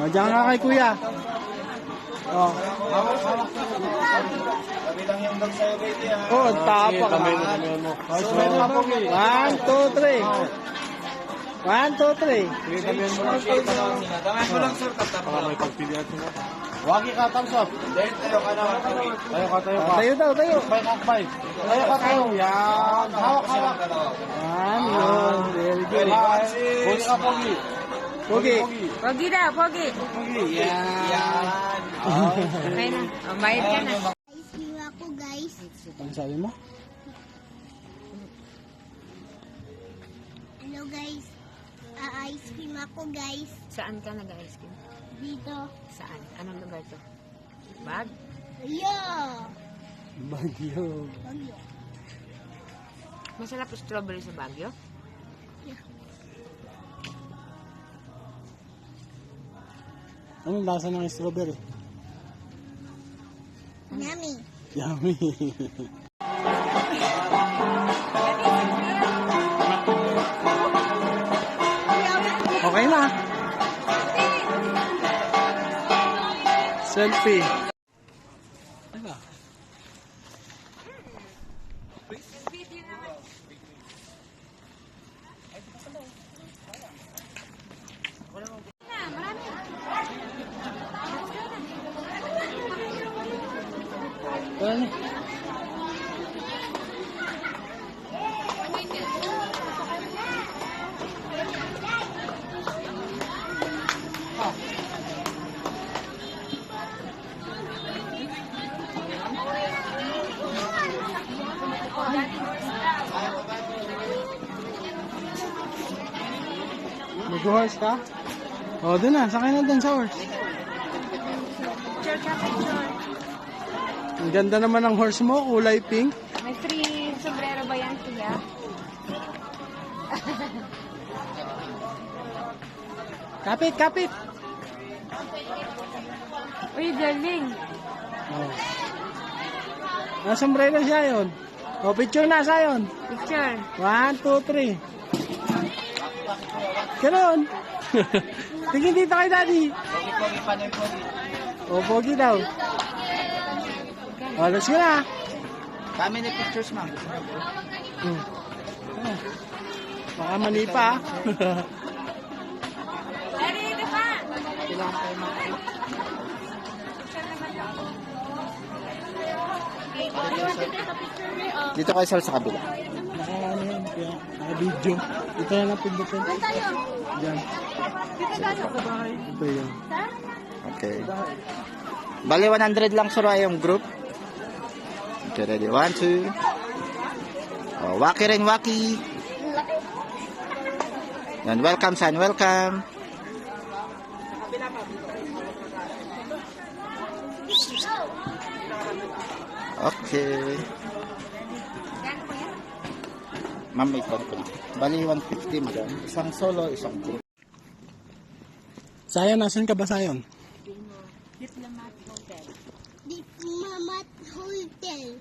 O, diyan ka kay kuya. O. Kabilang yung dog sa'yo, baby, ha? Oh, tapak. So, 1, 2, 3. 1, 2, 3. Dami mo lang, sir. Para may pagpilihan mo. Wagi ka, thumbs up. Tayo ka na. Tayo ka. Tayo daw, tayo. Akbay. Tayo ka. Yan. Hawak. Yan, yun. Very good. Pogi ka, Pogi. Pogi. Pogi daw, Pogi. Yan. Okay na. O, bayad ka na. Ice cream ako, guys. Ano sabi mo? Hello, guys. Ice cream ako, guys. Saan ka nag-ice cream? Dito. Saan? Anong lugar to? Bag? Yeah. Bagyo. Bagyo. Masarap strawberry sa Baguio? Yeah. Anong lasa ng strawberry? Yummy. Yummy. Okay na. Selfie. Ano? Ano? Mag-horse ka? O, doon na. Sakay na doon sa horse. Ang ganda naman ng horse mo. Kulay pink. May free sombrero ba yan, kuya? Kapit. Uy, galing. Oh. Sombrero siya yun. O, picture na sa yun. Picture. 1, 2, 3. Ganon. Tingin dito kay daddy. O, pogi daw. O, let's go na. Kami na pictures, ma'am. Baka mani pa. Dari, ito pa. Dito kayo, sir, sa kabila. Naka-ano yan. Naka-video. Ito na lang pindutin. Diyan. Ito yun. Okay. Bali, 100 lang, sir, yung group. Okay, ready? 1, 2. Oh, waki rin, waki. Yan, welcome, son, welcome. Okay. Ma'am, may code ko na. Bali, 150 madam. Isang solo, isang group. Sayon, nasan ka ba, Sayon? Diplomat Hotel. Diplomat Hotel.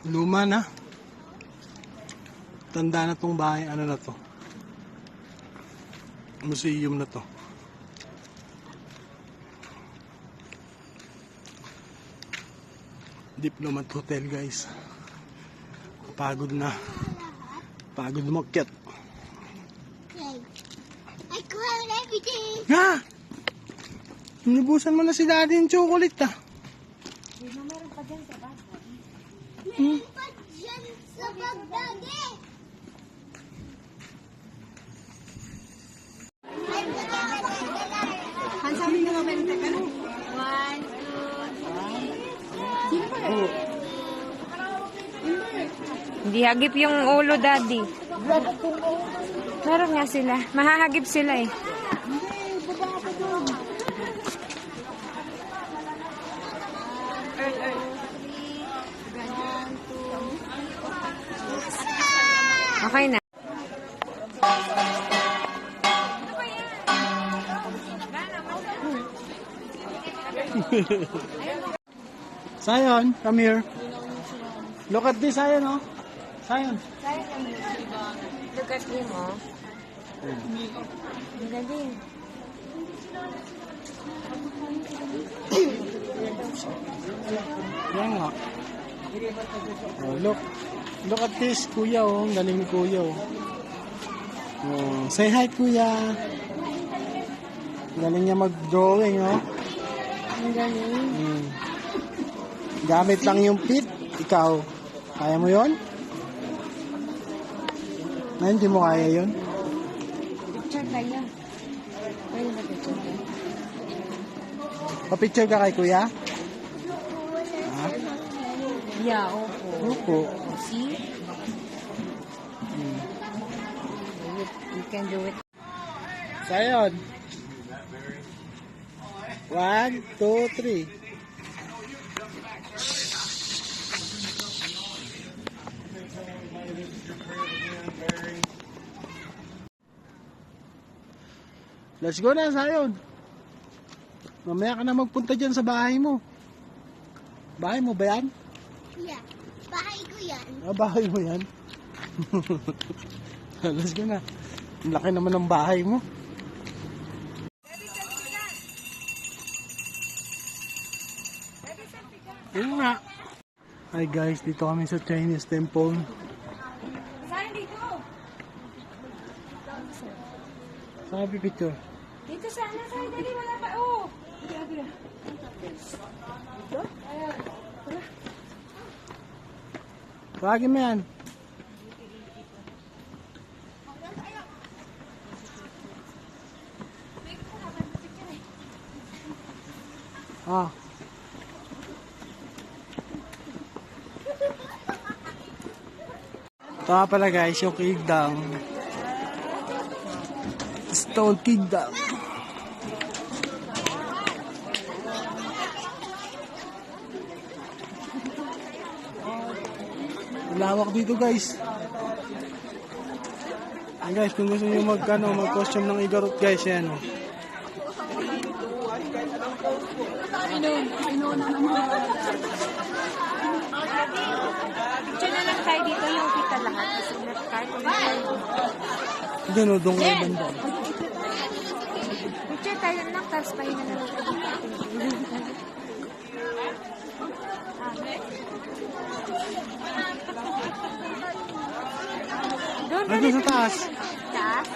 Luma na. Tanda na tong bahay. Ano na to? Museum na to. Diplomat Hotel, guys. Pagod na. Pagod umakyat. Okay. I cried every day. Ha? Nibusan mo na si daddy yung chocolate, ah. Meron pa dyan sa bag. Meron pa dyan sa Bagdade. Hansamin mo naman ito ka. 1, 2, 3. Hindi hagip yung ulo, daddy. Meron nga sila. Mahahagip sila eh. Okay na. Sayon, come here. Look at this, Sayon, oh. Sayon. Look at him, oh. Ang galing. Yan nga. Oh, look. Look at this, kuya, oh. Ang galing ni kuya, oh. Oh, say hi, kuya. Ang galing niya mag-drawing, oh. Ang galing. Gamit lang yung pit. Ikaw, kaya mo yon? Na hindi mo kaya yon? Picture tayo. Pwede ba picture tayo? Pa-picture ka kay kuya? Yeah, opo. Opo. See? You can do it. Sayon. 1, 2, 3. Let's go na, Sayon. Mamaya ka na magpunta dyan sa bahay mo. Bahay mo ba yan? Yeah. Bahay ko yan. Ah, bahay mo yan? Let's go na. Ang laki naman ng bahay mo. Yun nga. Hi guys, dito kami sa Chinese temple. Saan dito? Saan ka picture? Dito sana, saan? Dali, wala pa. Oh! Tawagin mo yan. Ah. Ito nga pala guys, yung kingdom. Stone Kingdom. Lawak dito guys. Ayan guys, kung gusto nyo mag-costume ng Igorot guys, yan. Picture na lang tayo dito yung kita lahat. Kasi kahit Doon o, doon kayo banda. picture tayo lang, tapos pahinga na lang tayo. Doon Ay, doon sa taas. taas.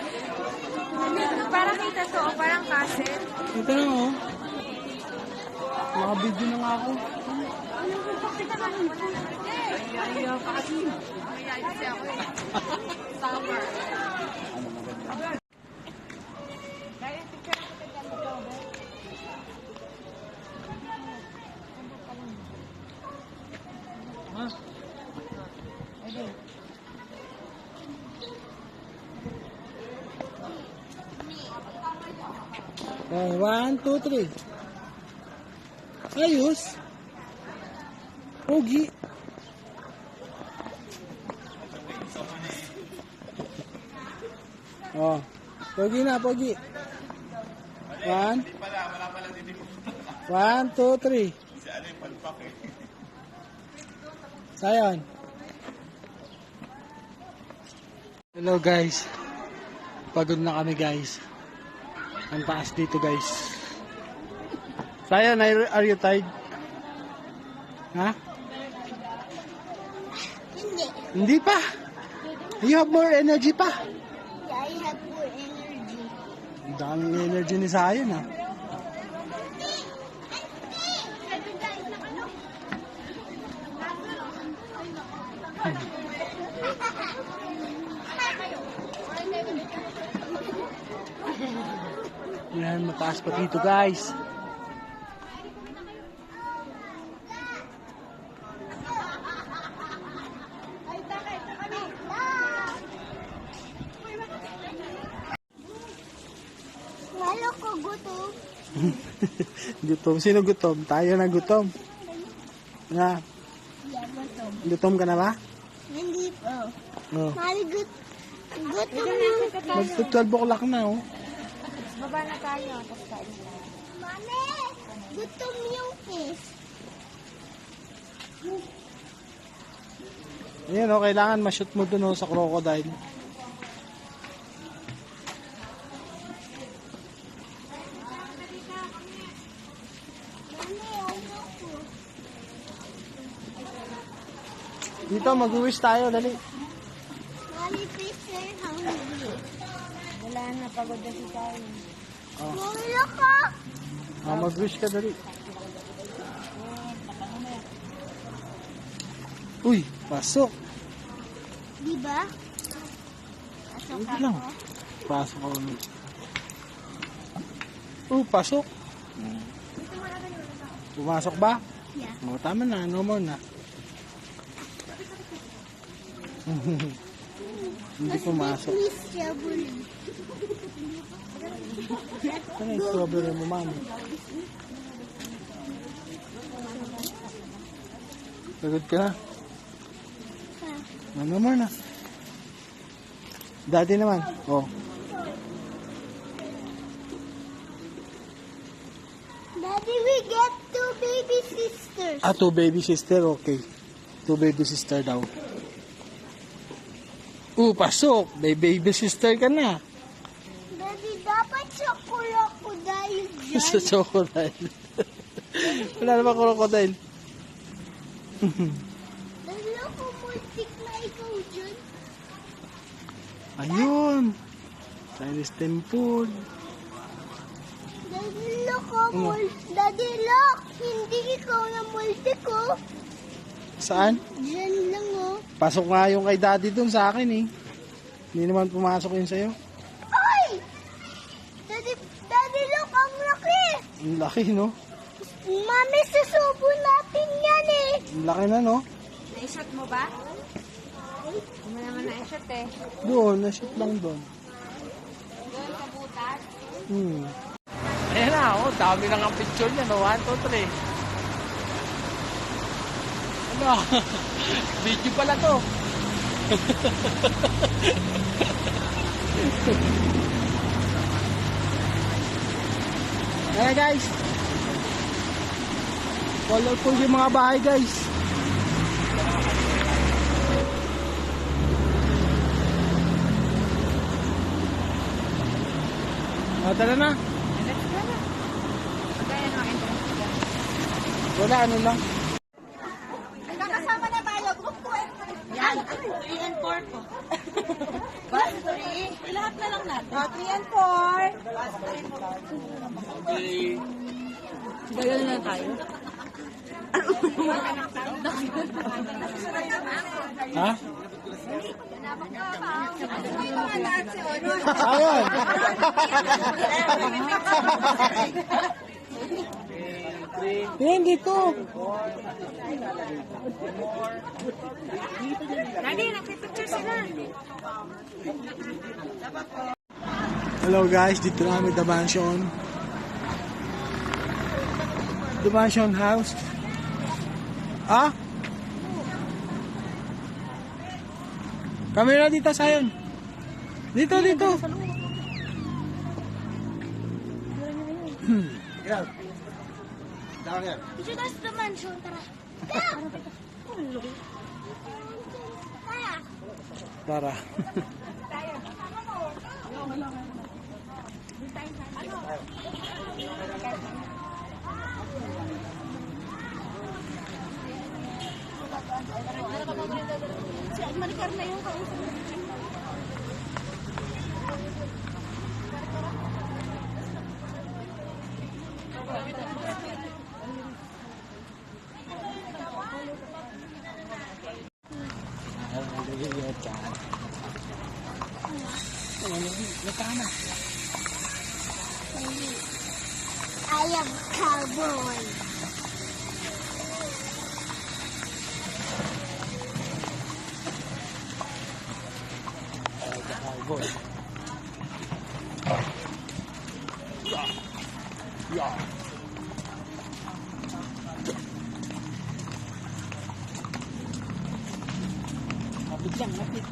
Parang kita to, o parang castle. Ito na o. Naka-video na nga ako. Okay, 1, 2, 3. Ayos. Pogi. Oh, pogi na, pogi. 1, 2, 3. Sayon. Hello guys. Pagod na kami guys. Ang taas dito guys. Sayon, are you tired? Ha? Hindi. Hindi pa. You have more energy pa. Yeah, I have more energy. Ang daming energy ni Sayon ha. Yan, mataas pa dito guys. Lalo ko gutom. Gutom. Sino gutom? Tayo na gutom. Na, Yeah, gutom. gutom ka na ba? Hindi po. Oh. Mami, gutom na. Mag-12 o'clock na oh. Baba na tayo, tapos kain tayo. Mami! Gutom yung fish. Ayan o, kailangan ma-shoot mo dun o, sa crocodile. Mami, ano ko? Dito, mag-wish tayo, dali. Mami, fisher, hungry. Wala na, pagod na si Kyle. Wala ka. Mag-wish ka, dali. Uy, pasok. Diba? Wait lang. Pasok ako. Pasok. Pumasok ba? Yeah. Tama na, no more na. Hindi pumasok. Miss Strawberry. Ano yung strawberry mo, mami? Pagod ka na? No more na. Daddy naman. Oh. Daddy, we get 2 baby sisters. 2 baby sister, okay. 2 baby sister daw. Pasok. May baby sister ka na. Daddy, dapat sa crocodile dyan. Sa crocodile. Wala naman crocodile. Daddy, ako multik na ikaw dyan. Ayun. Chinese temple. Daddy, look, Daddy, look. Hindi ikaw na multik, oh. Saan? Dyan lang, oh. Pasok nga yung kay daddy dun sa akin eh. Hindi naman pumasok yun sa'yo. Ay! Daddy, look, ang laki. Ang laki, no? Mami, susubo natin yan, eh. Ang laki na, no? Na-shot mo ba? Hindi mo naman na-shot eh. Doon, na-shoot lang doon. Doon sa butas. Ayan na, dami lang ang picture niya, no? 1, 2, 3. Ano? Video pala to. Ayan guys. Colorful yung mga bahay guys. Tara na. Let's go na. Kaya naman entrance dyan. Wala, ano lang. Nakasama na tayo. Group 2. Yan. 3 and 4 po. Bus 3. Lahat na lang natin. 3 and 4. Gaya na tayo. Ha? May mga lahat si Ono. Ayun. Yan dito. Daddy, nagpipicture sila. Hello guys, dito na kami The Mansion. The Mansion House. Camera dito sayon. Dito. Dito tayo sa mansion, tara. Tara. Tara. Si Maricar na yung kausap. I am cowboy. Cowboy. Yeah. Lapit lang, lapit.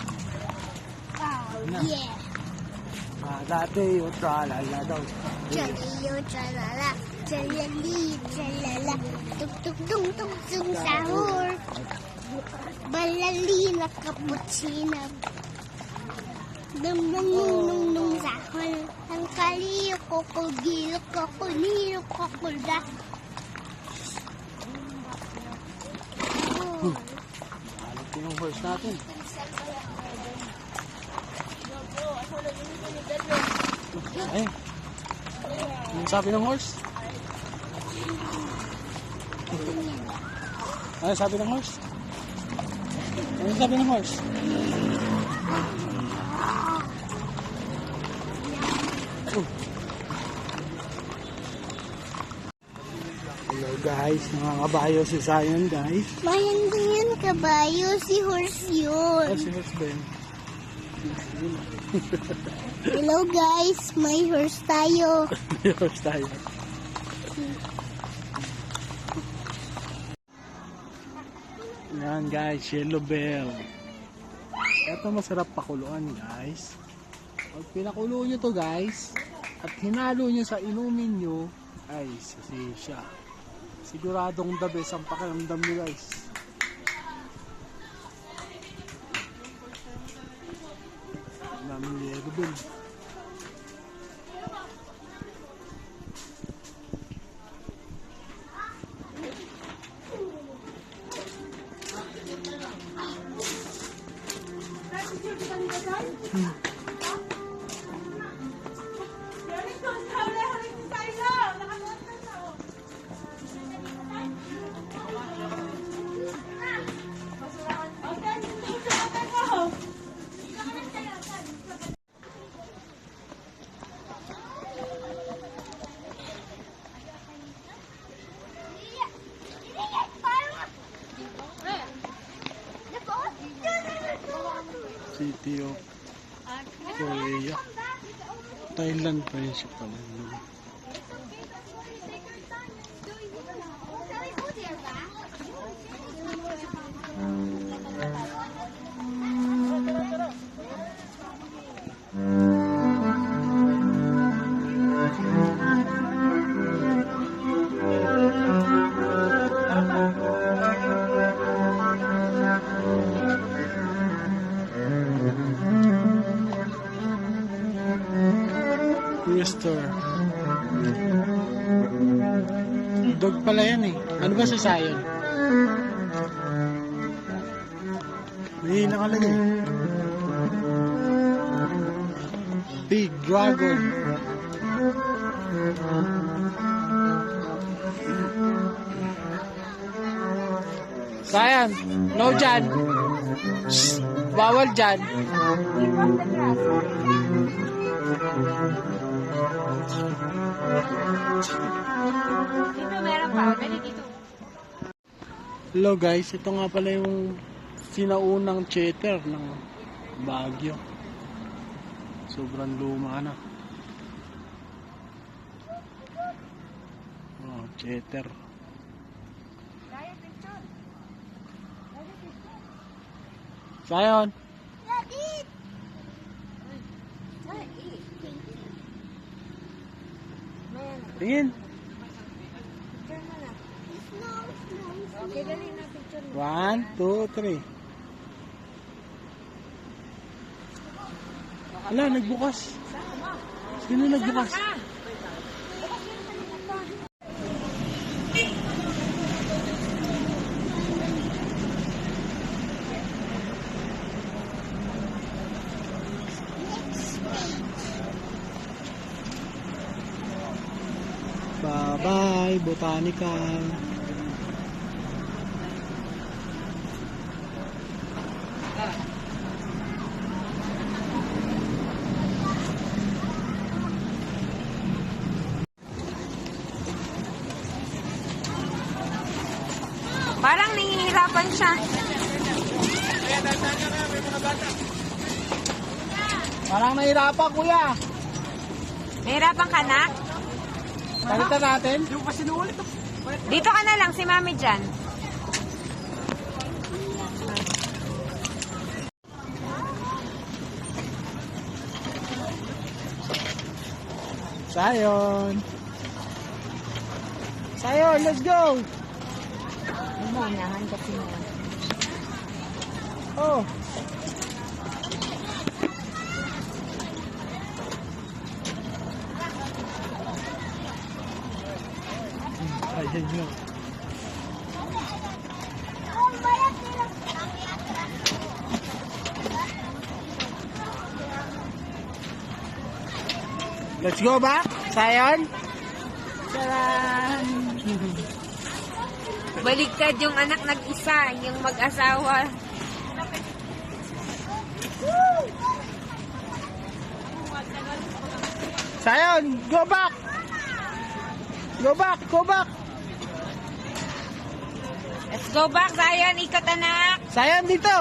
Oh, yeah. Dati yung tralala daw. Chaliyo, chalala. Chalali, chalala, tuk tuk tung tuk tung sahur. Balalina cappuccino. Nung nung sahur. Ang kaliyo kokogilo kokonilo kokoda. Alat yung horse natin. Ay. Ano sabi ng horse? Ano sabi ng horse? Ano sabi ng horse? Hello guys, nangangabayo si Zion guys. Mayang ganyan kabayo, si horse yun. Oh, si horse Ben. Hello guys, may horse tayo. May horse tayo. Yan guys, yellow bell. Ito masarap pakuluan guys. Pag pinakulo nyo to guys, at hinalo nyo sa inumin nyo, ay siya. Siguradong the best ang pakiramdam nyo guys. Daming yellow bell. City of Korea. Thailand pa yun siya pala. Rooster. Dog pala yan eh. Ano ba si Zion? May nakalagay. Big Dragon. Zion, no dyan. Shh, bawal dyan. Dito meron pa. Dali dito. Hello guys, ito nga pala yung sinaunang cheddar ng Baguio. Sobrang luma na. Oh, cheddar. Zion, tingin. Okay, dali na picture. 1, 2, 3. Ala, nagbukas. Sino nagbukas? Bye-bye, botanical. Parang nahihirapan siya. Parang nahirapan, kuya. Nahihirapan ka na? Palitan natin. Dito ka na lang, si Mami dyan. Zion. Sayon, let's go! Maunahan kasi mo. Oh! Ayan nyo. Let's go back, Sayon. Charan! Baliktad yung anak nag-isa, yung mag-asawa. Sayon, go back! Go back, go back! Let's go back, Zion. Ikot, anak. Sayon dito!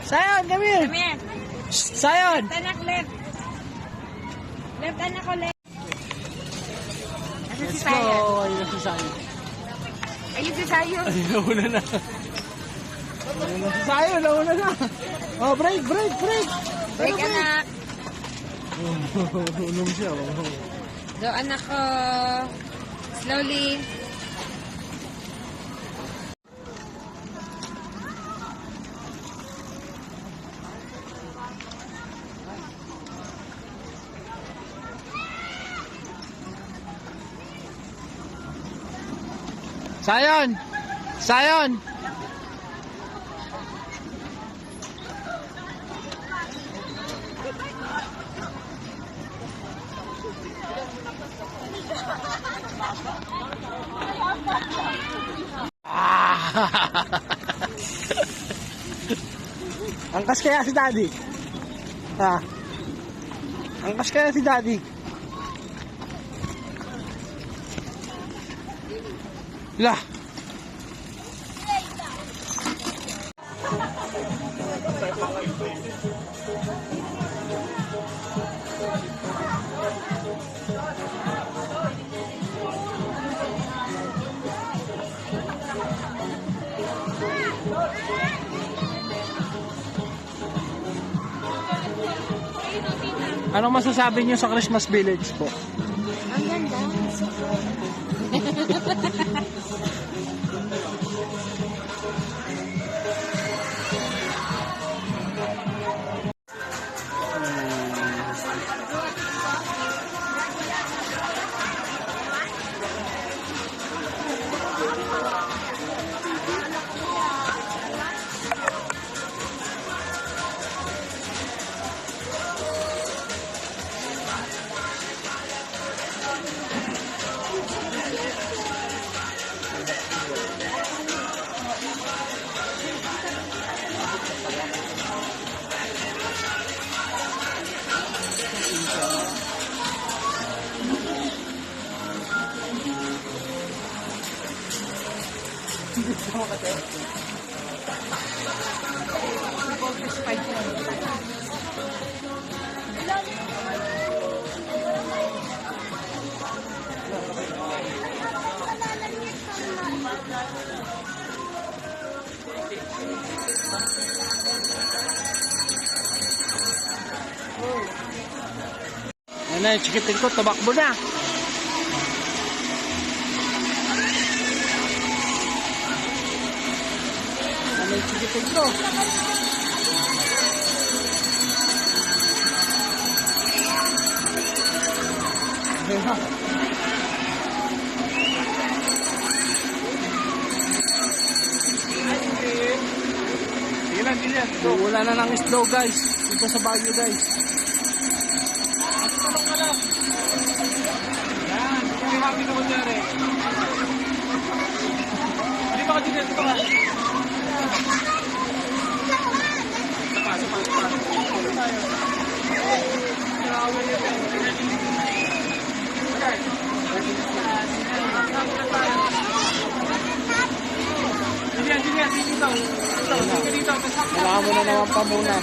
Sayon, come here! Come here. Sayon! Anak, left. Left, anak ko, left. Asa si Let's Zion? go! Ayun si Sayon. Ayun si Zion. Ayun, nauna na. Ayun na si Sayon, nauna na. Oh, break, break, break! Break, Break. anak. Unom siya, oh. Go, anak ko. Slowly. Sayon! Sayon! Angkas kaya si Daddy? Ha? Angkas kaya si Daddy? Lah. Anong masasabi niyo sa Christmas Village po? Ang ganda. Ano na, chikitin ko, tabakbo na. Ano yung chikitin ko? Wala na ng snow guys. Dito sa Baguio guys. Hindi happy na kunyari. Hindi ba ka dito ka? Kailangan mo na naman pa muna.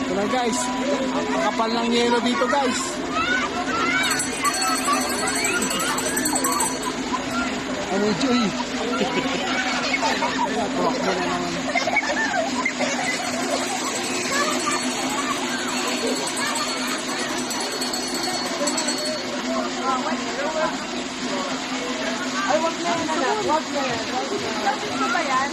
Ito na guys, ang kapal ng yelo dito guys. mo, Joy. Tumakbo na naman. Ay, wag na yan, anak. Wag na yan. Tapos na ba yan?